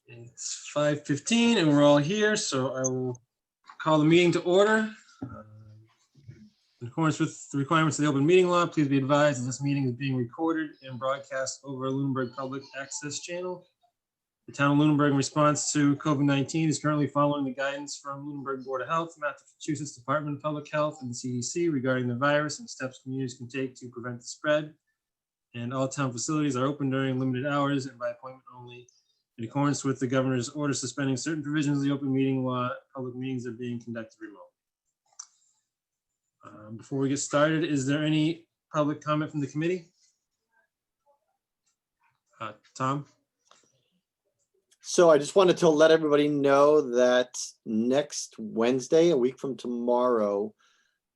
It's 5:15 and we're all here, so I will call the meeting to order. In accordance with the requirements of the open meeting law, please be advised that this meeting is being recorded and broadcast over a Lunenburg Public Access channel. The town of Lunenburg, in response to COVID-19, is currently following the guidance from Lunenburg Board of Health, Massachusetts Department of Public Health, and the CDC regarding the virus and steps communities can take to prevent the spread. And all town facilities are open during limited hours and by appointment only. In accordance with the governor's order suspending certain provisions of the open meeting law, public meetings are being conducted remotely. Before we get started, is there any public comment from the committee? Tom? So I just wanted to let everybody know that next Wednesday, a week from tomorrow,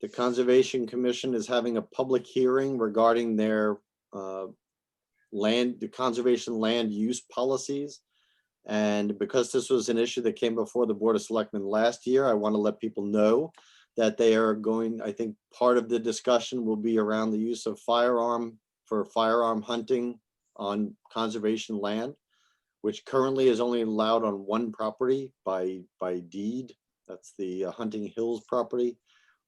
the Conservation Commission is having a public hearing regarding their the conservation land use policies. And because this was an issue that came before the Board of Selectmen last year, I want to let people know that they are going, I think part of the discussion will be around the use of firearm hunting on conservation land, which currently is only allowed on one property by deed. That's the Hunting Hills property.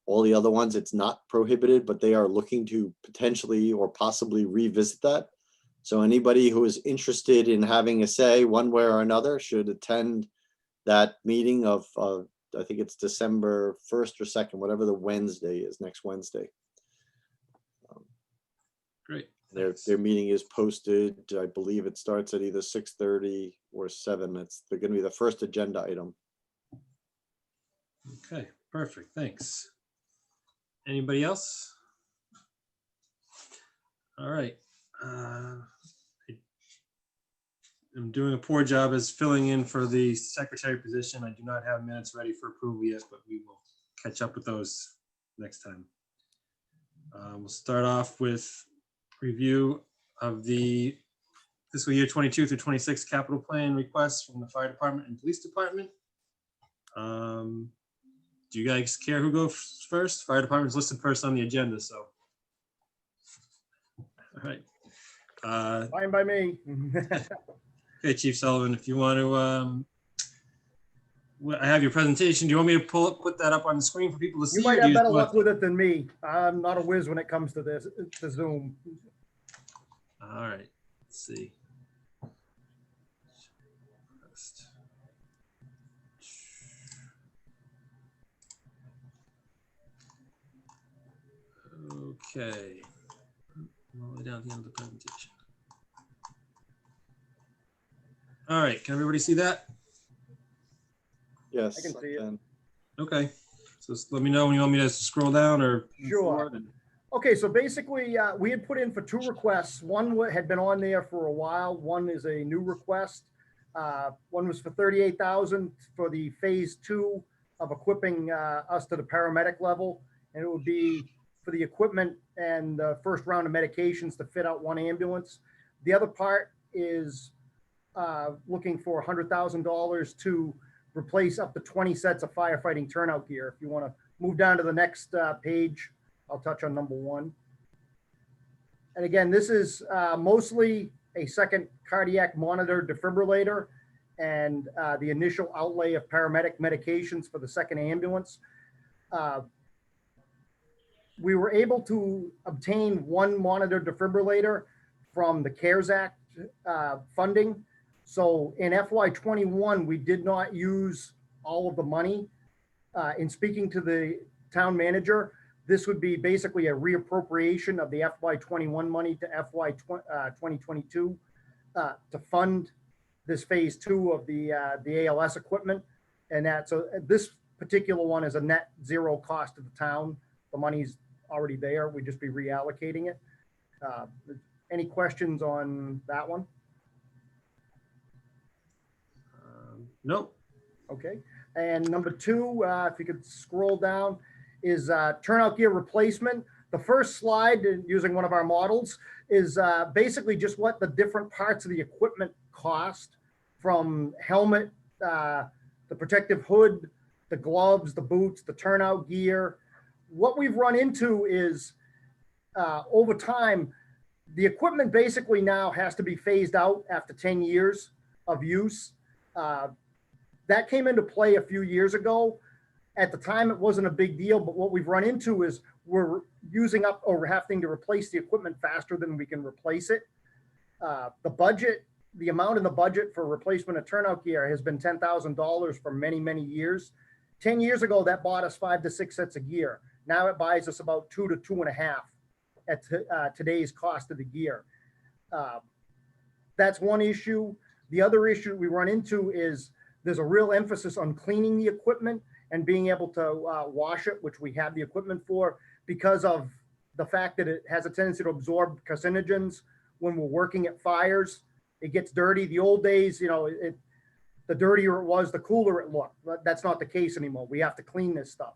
All the other ones, it's not prohibited, but they are looking to potentially or possibly revisit that. So anybody who is interested in having a say one way or another should attend that meeting of, I think it's December 1st or 2nd, whatever the Wednesday is, next Wednesday. Great. Their meeting is posted. I believe it starts at either 6:30 or 7. They're going to be the first agenda item. Okay, perfect. Thanks. Anybody else? All right. I'm doing a poor job as filling in for the secretary position. I do not have minutes ready for approval yet, but we will catch up with those next time. We'll start off with review of the fiscal year 22 through 26 capital plan requests from the fire department and police department. Do you guys care who goes first? Fire department's listed first on the agenda, so. All right. Fine by me. Okay, Chief Sullivan, if you want to, I have your presentation. Do you want me to put that up on the screen for people to see? You might have better luck with it than me. I'm not a whiz when it comes to this, to Zoom. All right, let's see. Okay. All the way down to the end of the presentation. All right, can everybody see that? Yes. I can see it. Okay, so just let me know when you want me to scroll down or. Sure. Okay, so basically, we had put in for 2 requests. One had been on there for a while. One is a new request. One was for $38,000 for the phase 2 of equipping us to the paramedic level, and it would be for the equipment and the first round of medications to fit out 1 ambulance. The other part is looking for $100,000 to replace up to 20 sets of firefighting turnout gear. If you want to move down to the next page, I'll touch on number 1. And again, this is mostly a second cardiac monitor defibrillator and the initial outlay of paramedic medications for the second ambulance. We were able to obtain 1 monitor defibrillator from the CARES Act funding. So in FY21, we did not use all of the money. In speaking to the town manager, this would be basically a reappropriation of the FY21 money to FY 2022 to fund this phase 2 of the ALS equipment. And so this particular one is a net 0 cost to the town. The money's already there. We'd just be reallocating it. Any questions on that one? Nope. Okay. And number 2, if you could scroll down, is turnout gear replacement. The first slide, using one of our models, is basically just what the different parts of the equipment cost, from helmet, the protective hood, the gloves, the boots, the turnout gear. What we've run into is over time, The equipment basically now has to be phased out after 10 years of use. That came into play a few years ago. At the time, it wasn't a big deal, but what we've run into is we're using up or we're having to replace the equipment faster than we can replace it. The amount in the budget for replacement of turnout gear has been $10,000 for many, many years. 10 years ago, that bought us 5 to 6 sets of gear. Now it buys us about 2 to 2.5 at today's cost of the gear. That's one issue. The other issue we run into is there's a real emphasis on cleaning the equipment and being able to wash it, which we have the equipment for, because of the fact that it has a tendency to absorb carcinogens when we're working at fires. It gets dirty. The old days, the dirtier it was, the cooler it looked. But that's not the case anymore. We have to clean this stuff.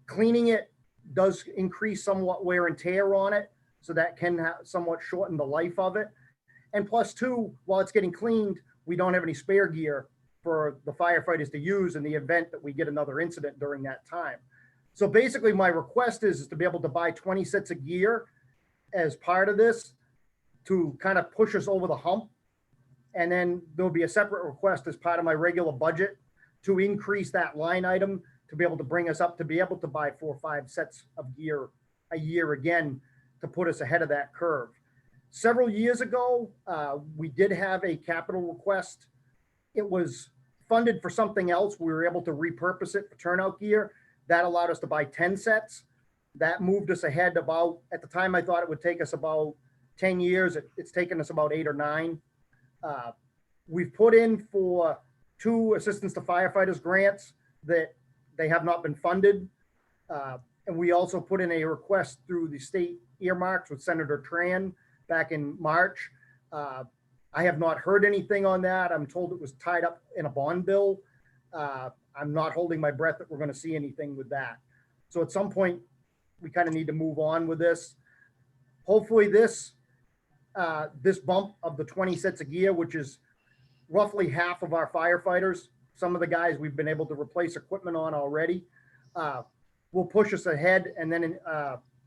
Cleaning it does increase somewhat wear and tear on it, so that can somewhat shorten the life of it. And plus two, while it's getting cleaned, we don't have any spare gear for the firefighters to use in the event that we get another incident during that time. So basically my request is to be able to buy 20 sets of gear as part of this to kind of push us over the hump. And then there'll be a separate request as part of my regular budget to increase that line item to be able to bring us up to be able to buy 4 or 5 sets of gear a year again to put us ahead of that curve. Several years ago, we did have a capital request. It was funded for something else. We were able to repurpose it for turnout gear. That allowed us to buy 10 sets. That moved us ahead about, at the time I thought it would take us about 10 years. It's taken us about 8 or 9. We've put in for 2 assistance to firefighters grants that they have not been funded. And we also put in a request through the state earmarks with Senator Tran back in March. I have not heard anything on that. I'm told it was tied up in a bond bill. I'm not holding my breath that we're going to see anything with that. So at some point, we kind of need to move on with this. Hopefully this bump of the 20 sets of gear, which is roughly half of our firefighters, some of the guys we've been able to replace equipment on already, will push us ahead, and then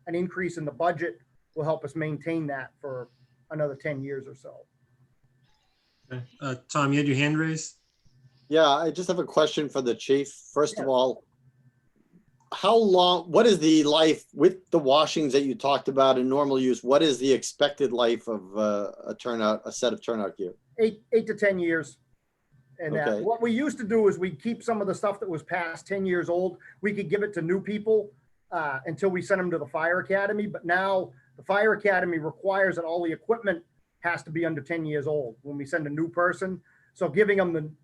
an increase in the budget will help us maintain that for another 10 years or so. Okay. Tom, you had your hand raised? Yeah, I just have a question for the chief. First of all, what is the life with the washings that you talked about in normal use? What is the expected life of a set of turnout gear? 8 to 10 years. And Okay. what we used to do is we'd keep some of the stuff that was past 10 years old. We could give it to new people until we sent them to the fire academy. But now the fire academy requires that all the equipment has to be under 10 years old when we send a new person. So giving them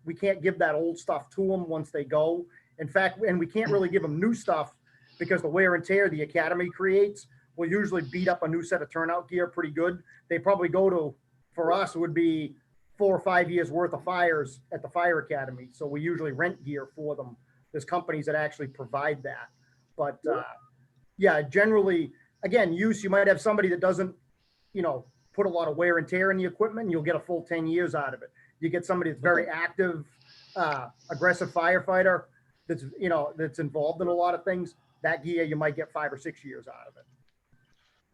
we can't give that old stuff to them once they go. In fact, and we can't really give them new stuff because the wear and tear the academy creates will usually beat up a new set of turnout gear pretty good. They probably go to, for us, it would be 4 or 5 years worth of fires at the fire academy. So we usually rent gear for them. There's companies that actually provide that. But yeah, generally, again, you might have somebody that doesn't, put a lot of wear and tear in the equipment, and you'll get a full 10 years out of it. You get somebody that's very active, aggressive firefighter that's involved in a lot of things, that gear, you might get 5 or 6 years out of it.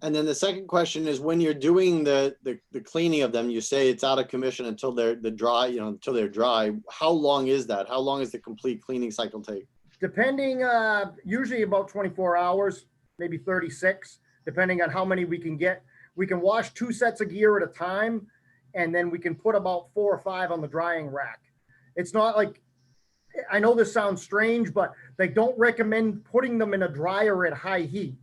And then the second question is, when you're doing the cleaning of them, you say it's out of commission until they're dry. How long is that? How long is the complete cleaning cycle take? Depending, usually about 24 hours, maybe 36, depending on how many we can get. We can wash 2 sets of gear at a time, and then we can put about 4 or 5 on the drying rack. It's not like, I know this sounds strange, but they don't recommend putting them in a dryer at high heat.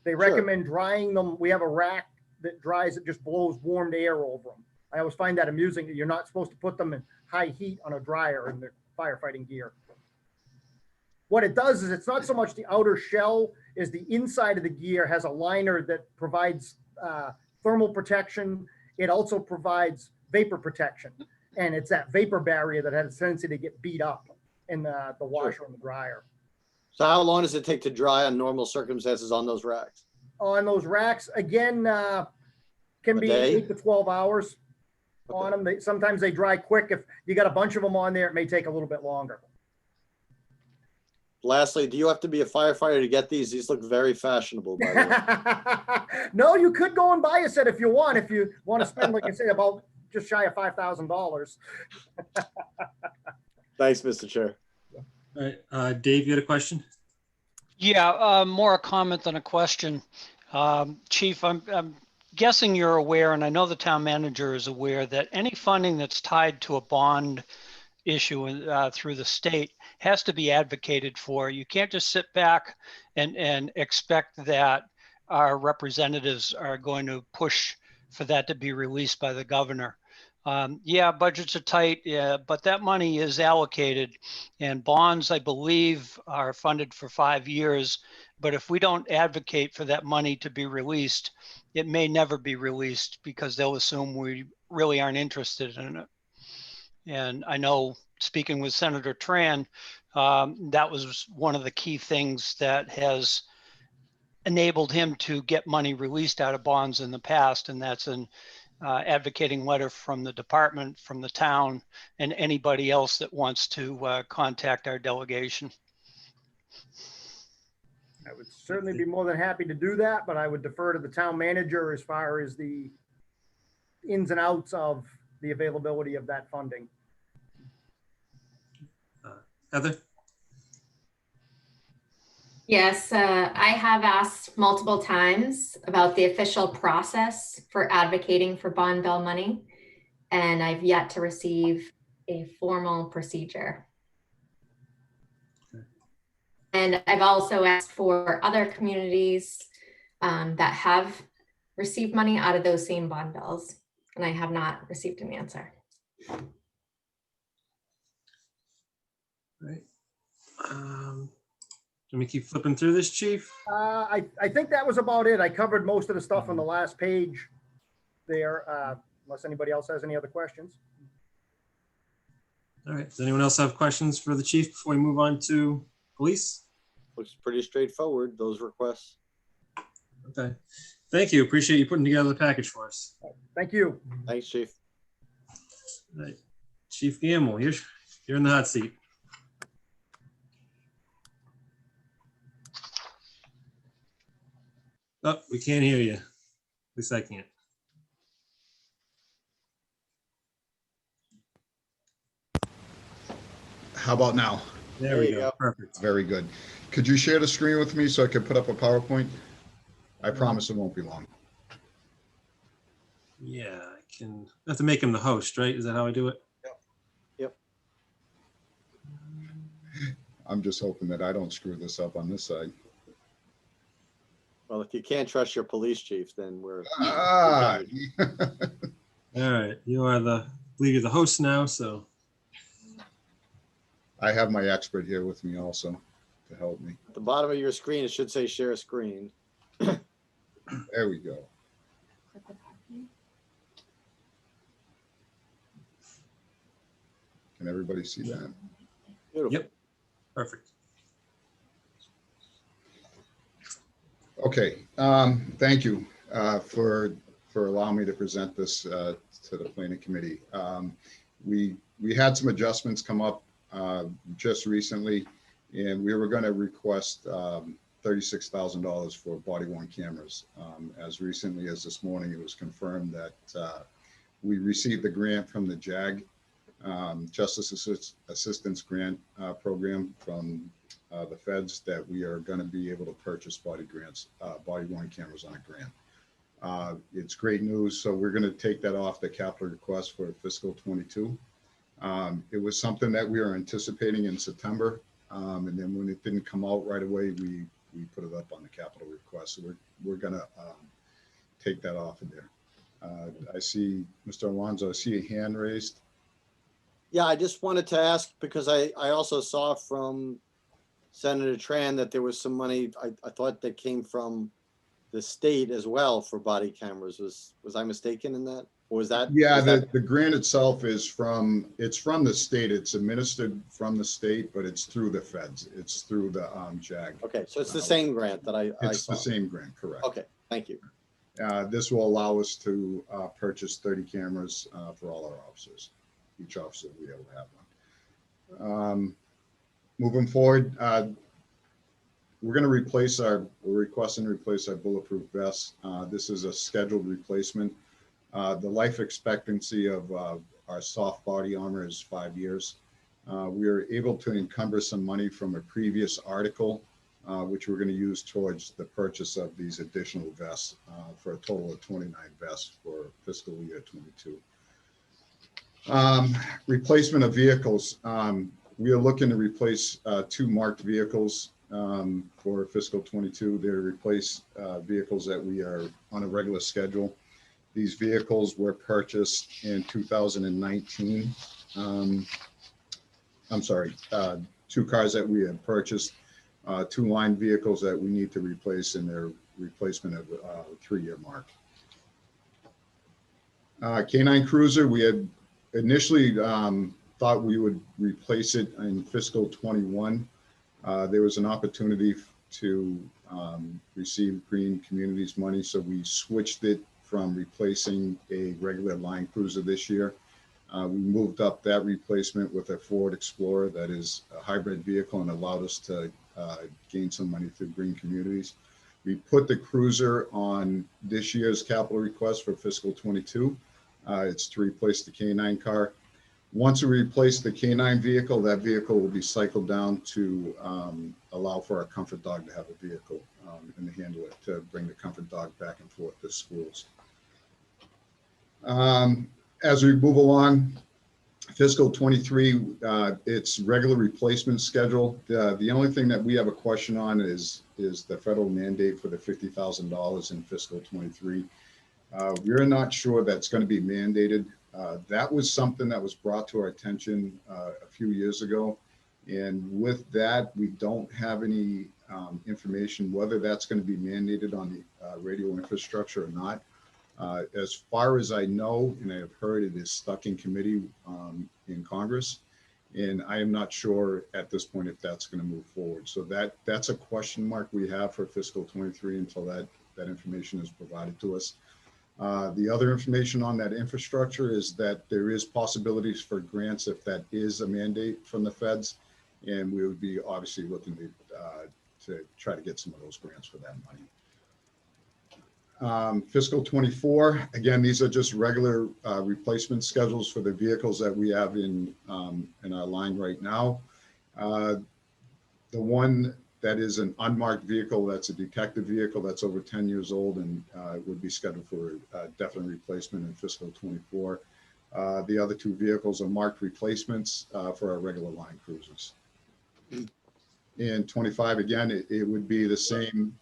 They recommend drying them. We have a rack that dries, it just blows warmed air over them. I always find that amusing that you're not supposed to put them in high heat on a dryer in the firefighting gear. What it does is it's not so much the outer shell as the inside of the gear has a liner that provides thermal protection. It also provides vapor protection. And it's that vapor barrier that has a tendency to get beat up in the washer and the dryer. So how long does it take to dry on normal circumstances on those racks? On those racks, again, can be 8 to 12 hours on them. Sometimes they dry quick. If you got a bunch of them on there, it may take a little bit longer. Lastly, do you have to be a firefighter to get these? These look very fashionable, by the way. No, you could go and buy a set if you want to spend, like I say, about just shy of $5,000. Thanks, Mr. Chair. All right, Dave, you had a question? Yeah, more a comment than a question. Chief, I'm guessing you're aware, and I know the town manager is aware, that any funding that's tied to a bond issue through the state has to be advocated for. You can't just sit back and expect that our representatives are going to push for that to be released by the governor. Yeah, budgets are tight, yeah, but that money is allocated, and bonds, I believe, are funded for 5 years. But if we don't advocate for that money to be released, it may never be released because they'll assume we really aren't interested in it. And I know, speaking with Senator Tran, that was one of the key things that has enabled him to get money released out of bonds in the past, and that's an advocating letter from the department, from the town, and anybody else that wants to contact our delegation. I would certainly be more than happy to do that, but I would defer to the town manager as far as the ins and outs of the availability of that funding. Heather? Yes, I have asked multiple times about the official process for advocating for bond bill money, and I've yet to receive a formal procedure. Okay. And I've also asked for other communities that have received money out of those same bond bills, and I have not received an answer. Right. Let me keep flipping through this, Chief. I think that was about it. I covered most of the stuff on the last page there, unless anybody else has any other questions. All right. Does anyone else have questions for the chief before we move on to police? Looks pretty straightforward, those requests. Okay. Thank you. Appreciate you putting together the package for us. Thank you. Thanks, Chief. All right. Chief Gamble, you're in the hot seat. Oh, we can't hear you. At least I can't. How about now? There we go. Perfect. Very good. Could you share the screen with me so I could put up a PowerPoint? I promise it won't be long. Yeah, I can. I have to make him the host, right? Is that how I do it? Yep. I'm just hoping that I don't screw this up on this side. Well, if you can't trust your police chief, then we're. Ah, All right. You are I believe you're the host now, so. I have my expert here with me also to help me. At the bottom of your screen, it should say share screen. There we go. Can everybody see that? Beautiful. Yep. Perfect. Okay, thank you for allowing me to present this to the planning committee. We had some adjustments come up just recently, and we were going to request $36,000 for body-worn cameras. As recently as this morning, it was confirmed that we received the grant from the JAG, Justice Assistance Grant Program from the feds, that we are going to be able to purchase body-worn cameras on a grant. It's great news. So we're going to take that off the capital request for fiscal 22. It was something that we were anticipating in September. And then when it didn't come out right away, we put it up on the capital request. So we're going to take that off of there. I see Mr. Alonso, I see a hand raised. Yeah, I just wanted to ask, because I also saw from Senator Tran that there was some money, I thought that came from the state as well for body cameras. Was I mistaken in that? Or was that? Yeah, the grant itself is from the state. It's administered from the state, but it's through the feds. It's through the JAG. Okay, so it's the same grant that I It's saw. the same grant, correct. Okay, thank you. This will allow us to purchase 30 cameras for all our officers. Each officer will be able to have one. Moving forward, we're going to replace we're requesting to replace our bulletproof vests. This is a scheduled replacement. The life expectancy of our soft body armor is 5 years. We were able to encumber some money from a previous article, which we're going to use towards the purchase of these additional vests for a total of 29 vests for fiscal year 22. Replacement of vehicles. We are looking to replace 2 marked vehicles for fiscal 22. They're to replace vehicles that we are on a regular schedule. These vehicles were purchased in 2019. I'm sorry, 2 cars that we had purchased, 2 line vehicles that we need to replace in their replacement of a 3-year mark. K9 Cruiser, we had initially thought we would replace it in fiscal 21. There was an opportunity to receive Green Communities money, so we switched it from replacing a regular line cruiser this year. We moved up that replacement with a Ford Explorer that is a hybrid vehicle and allowed us to gain some money through Green Communities. We put the cruiser on this year's capital request for fiscal 22. It's to replace the K9 car. Once we replace the K9 vehicle, that vehicle will be cycled down to allow for our comfort dog to have a vehicle and to handle it, to bring the comfort dog back and forth to schools. As we move along, fiscal 23, it's regular replacement schedule. The only thing that we have a question on is the federal mandate for the $50,000 in fiscal 23. We're not sure that's going to be mandated. That was something that was brought to our attention a few years ago. And with that, we don't have any information whether that's going to be mandated on the radio infrastructure or not. As far as I know, and I have heard, it is stuck in committee in Congress. And I am not sure at this point if that's going to move forward. So that's a question mark we have for fiscal 23 until that information is provided to us. The other information on that infrastructure is that there is possibilities for grants if that is a mandate from the feds. And we would be obviously looking to try to get some of those grants for that money. Fiscal 24, again, these are just regular replacement schedules for the vehicles that we have in our line right now. The one that is an unmarked vehicle, that's a detective vehicle that's over 10 years old and would be scheduled for definite replacement in fiscal 24. The other 2 vehicles are marked replacements for our regular line cruisers. In 25, again, it would be the same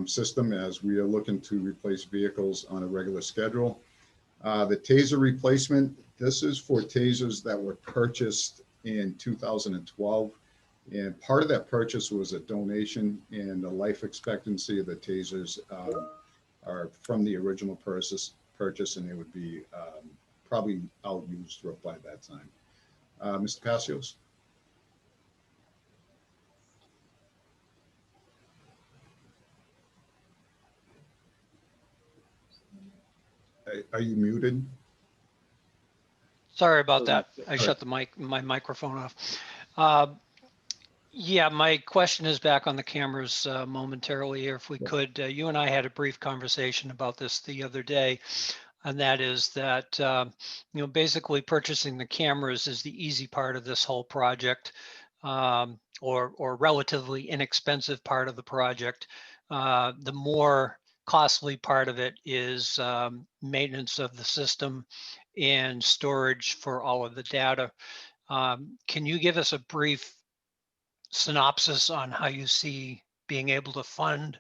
system as we are looking to replace vehicles on a regular schedule. The taser replacement, this is for tasers that were purchased in 2012. And part of that purchase was a donation, and the life expectancy of the tasers are from the original purchase, and they would be probably out-used by that time. Mr. Passios? Are you muted? Sorry about that. I shut my microphone off. Yeah, my question is back on the cameras momentarily here. If we could, you and I had a brief conversation about this the other day, and that is that, basically purchasing the cameras is the easy part of this whole project, or relatively inexpensive part of the project. The more costly part of it is maintenance of the system and storage for all of the data. Can you give us a brief synopsis on how you see being able to fund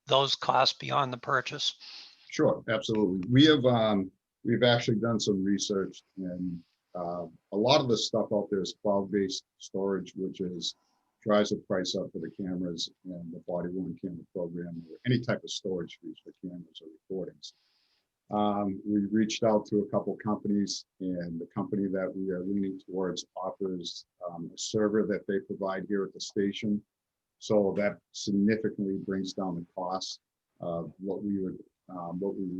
those costs beyond the purchase? Sure, absolutely. We've actually done some research, and a lot of the stuff out there is cloud-based storage, which drives the price up for the cameras and the body-worn camera program, or any type of storage fees for cameras or recordings. We reached out to a couple companies, and the company that we are leaning towards offers a server that they provide here at the station. So that significantly brings down the cost of what we would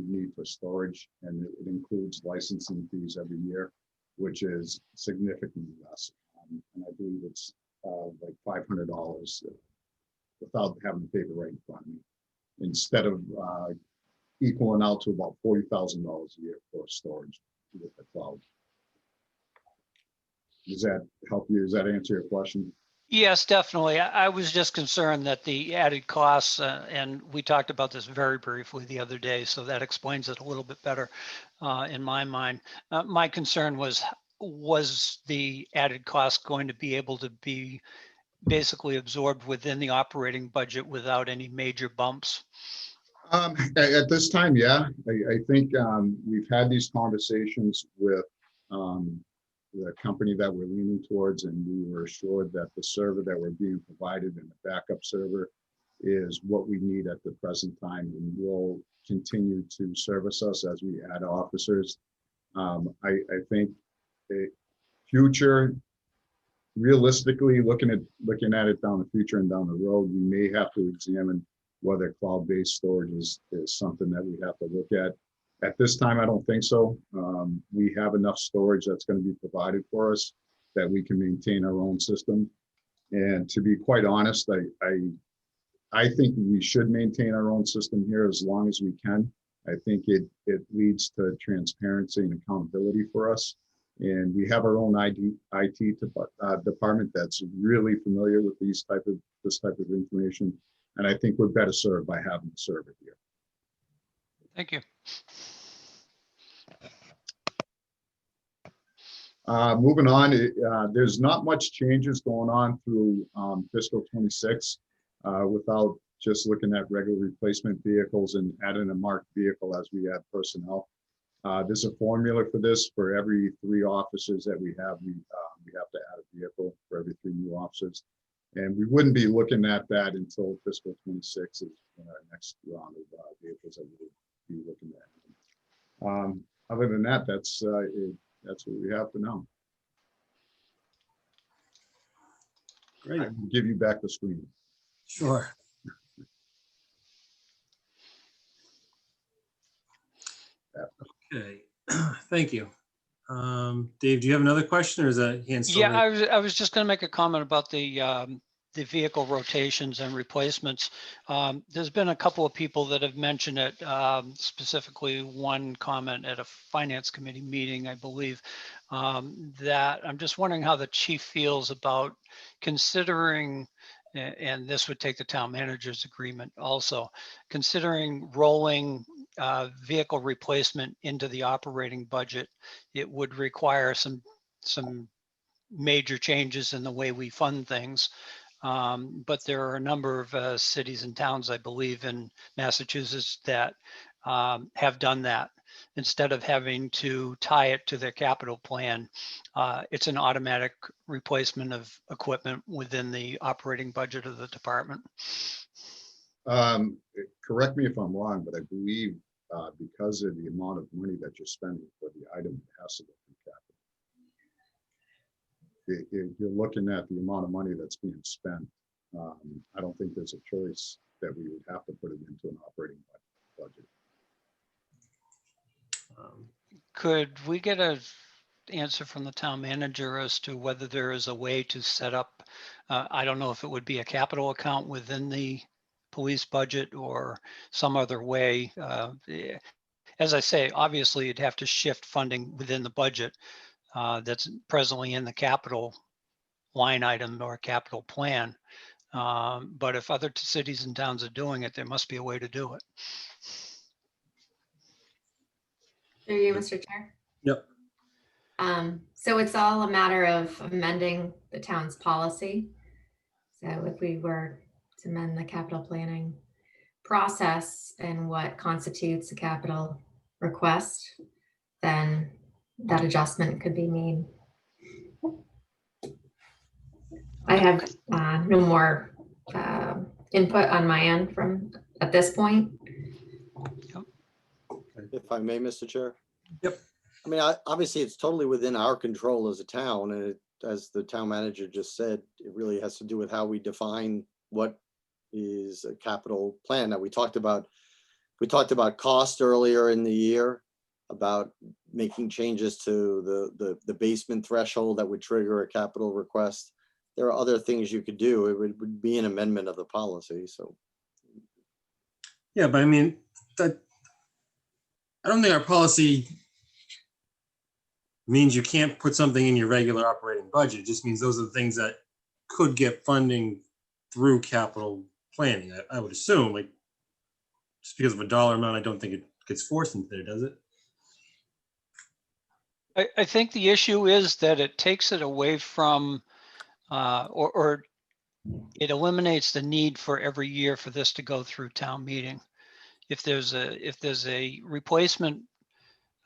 need for storage, and it includes licensing fees every year, which is significantly less. And I believe it's like $500 without having the paper right in front of me, instead of equaling out to about $40,000 a year for storage with the cloud. Does that help you? Does that answer your question? Yes, definitely. I was just concerned that the added costs, and we talked about this very briefly the other day, so that explains it a little bit better in my mind. My concern was the added cost going to be able to be basically absorbed within the operating budget without any major bumps? At this time, yeah. I think we've had these conversations with the company that we're leaning towards, and we were assured that the server that we're being provided and the backup server is what we need at the present time, and will continue to service us as we add officers. I think a future, realistically, looking at it down the future and down the road, we may have to examine whether cloud-based storage is something that we have to look at. At this time, I don't think so. We have enough storage that's going to be provided for us that we can maintain our own system. And to be quite honest, I think we should maintain our own system here as long as we can. I think it leads to transparency and accountability for us. And we have our own IT department that's really familiar with this type of information. And I think we're better served by having the server here. Thank you. Moving on, there's not much changes going on through fiscal 26 without just looking at regular replacement vehicles and adding a marked vehicle as we add personnel. There's a formula for this. For every 3 officers that we have to add a vehicle for every 3 new officers. And we wouldn't be looking at that until fiscal 26 is our next round of vehicles that we would be looking at. Other than that, that's what we have for now. Great. I can give you back the screen. Sure. Okay, thank you. Dave, do you have another question, or is that hand still Yeah, raised? I was just going to make a comment about the vehicle rotations and replacements. There's been a couple of people that have mentioned it, specifically one comment at a finance committee meeting, I believe, that I'm just wondering how the chief feels about considering, and this would take the town manager's agreement also, considering rolling vehicle replacement into the operating budget. It would require some major changes in the way we fund things. But there are a number of cities and towns, I believe, in Massachusetts that have done that. Instead of having to tie it to their capital plan, it's an automatic replacement of equipment within the operating budget of the department. Correct me if I'm wrong, but I believe because of the amount of money that you're spending for the item, it has to go through capital. If you're looking at the amount of money that's being spent, I don't think there's a choice that we would have to put it into an operating budget. Could we get an answer from the town manager as to whether there is a way to set up, I don't know if it would be a capital account within the police budget or some other way? As I say, obviously you'd have to shift funding within the budget that's presently in the capital line item or capital plan. But if other cities and towns are doing it, there must be a way to do it. Through you, Mr. Chair. Yep. So it's all a matter of amending the town's policy. So if we were to amend the capital planning process and what constitutes a capital request, then that adjustment could be made. I have no more input on my end from at this point. If I may, Mr. Chair? Yep. I mean, obviously, it's totally within our control as a town, and as the town manager just said, it really has to do with how we define what is a capital plan. Now, we talked about cost earlier in the year, about making changes to the basement threshold that would trigger a capital request. there are other things you could do. It would be an amendment of the policy, so. Yeah, but I mean, that, I don't think our policy means you can't put something in your regular operating budget. It just means those are the things that could get funding through capital planning. I would assume, like, just because of a dollar amount, I don't think it gets forced into there, does it? I think the issue is that it takes it away from, or it eliminates the need for every year for this to go through town meeting. If there's a replacement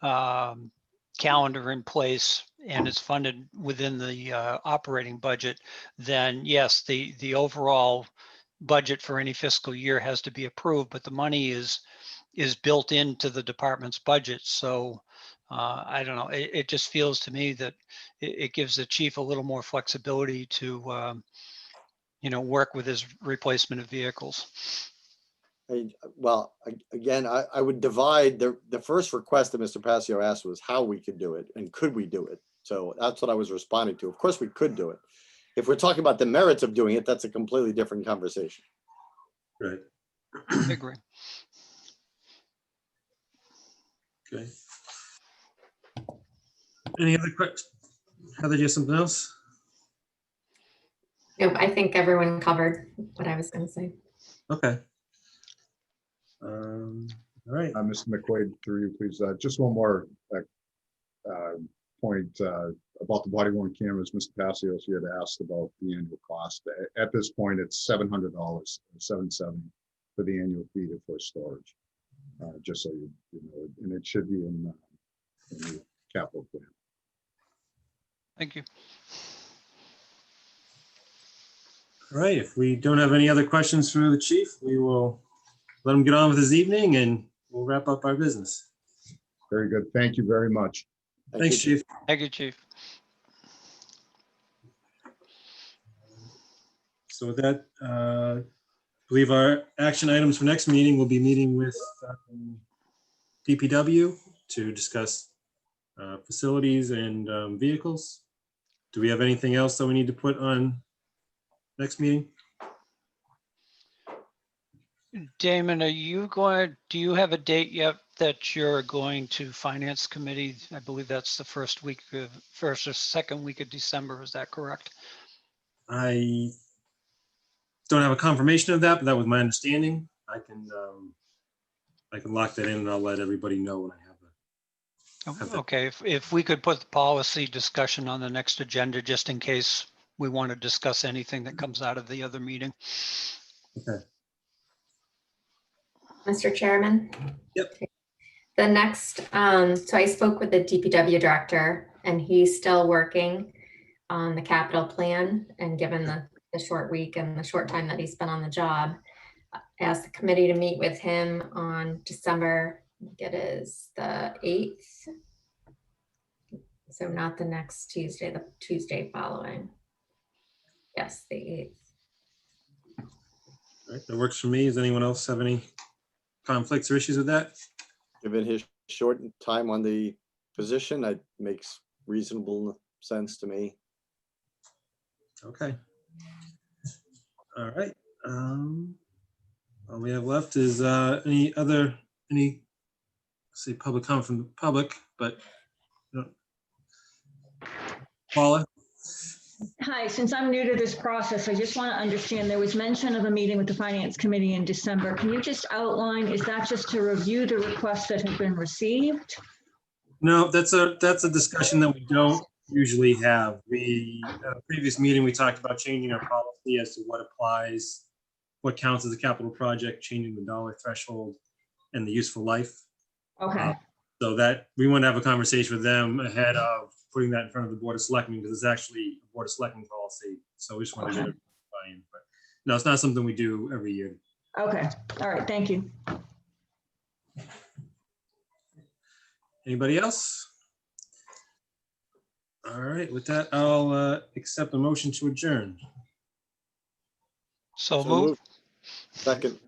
calendar in place and it's funded within the operating budget, then yes, the overall budget for any fiscal year has to be approved, but the money is built into the department's budget. So I don't know, it just feels to me that it gives the chief a little more flexibility to work with his replacement of vehicles. Well, again, I would divide the first request that Mr. Passio asked was how we could do it and could we do it? So that's what I was responding to. Of course, we could do it. If we're talking about the merits of doing it, that's a completely different conversation. Right. I agree. Okay. Any other questions? Heather, do you have something else? Nope, I think everyone covered what I was going to say. Okay. All right. Mr. McQuaid, through you, please. Just one more point about the body worn cameras. Mr. Passios, you had asked about the annual cost. At this point, it's $700, $770 for the annual fee for storage. Just so you know, and it should be in the capital plan. Thank you. All right. If we don't have any other questions for the chief, we will let him get on with his evening and we'll wrap up our business. Very good. Thank you very much. Thanks, Chief. Thank you, Chief. So with that, I believe our action items for next meeting will be meeting with DPW to discuss facilities and vehicles. Do we have anything else that we need to put on next meeting? Damon, do you have a date yet that you're going to Finance Committee? I believe that's the first or second week of December. Is that correct? I don't have a confirmation of that, but that was my understanding. I can lock that in and I'll let everybody know when I have that. Okay, if we could put the policy discussion on the next agenda, just in case we want to discuss anything that comes out of the other meeting. Okay. Mr. Chairman? Yep. The next, so I spoke with the DPW director and he's still working on the capital plan, and given the short week and the short time that he spent on the job, I asked the committee to meet with him on December, I think it is the 8th. So not the next Tuesday, the Tuesday following. Yes, the 8th. All right, that works for me. Does anyone else have any conflicts or issues with that? Given his short time on the position, that makes reasonable sense to me. Okay. All right. All we have left is any say public comment from the public, but Paula. Hi, since I'm new to this process, I just want to understand, there was mention of a meeting with the Finance Committee in December. Can you just outline, is that just to review the requests that have been received? No, that's a discussion that we don't usually have. At a previous meeting, we talked about changing our policy as to what applies, what counts as a capital project, changing the dollar threshold and the useful life. Okay. So that we want to have a conversation with them ahead of putting that in front of the Board of Selectmen, because it's actually a Board of Selectmen policy. So we just want to get it buy-in. But no, it's not something we do every year. Okay. All right. Thank you. Anybody else? All right, with that, I'll accept a motion to adjourn. So So move. moved. Second,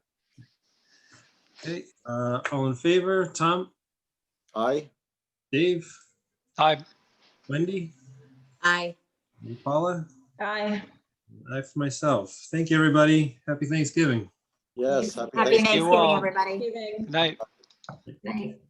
Okay, all in favor? Tom, aye. Dave, Aye. Wendy, Aye. and Paula? Aye. I for myself. Thank you, everybody. Happy Thanksgiving. Yes. Happy Thank you Thanksgiving, all. everybody. Giving. Good night. Night.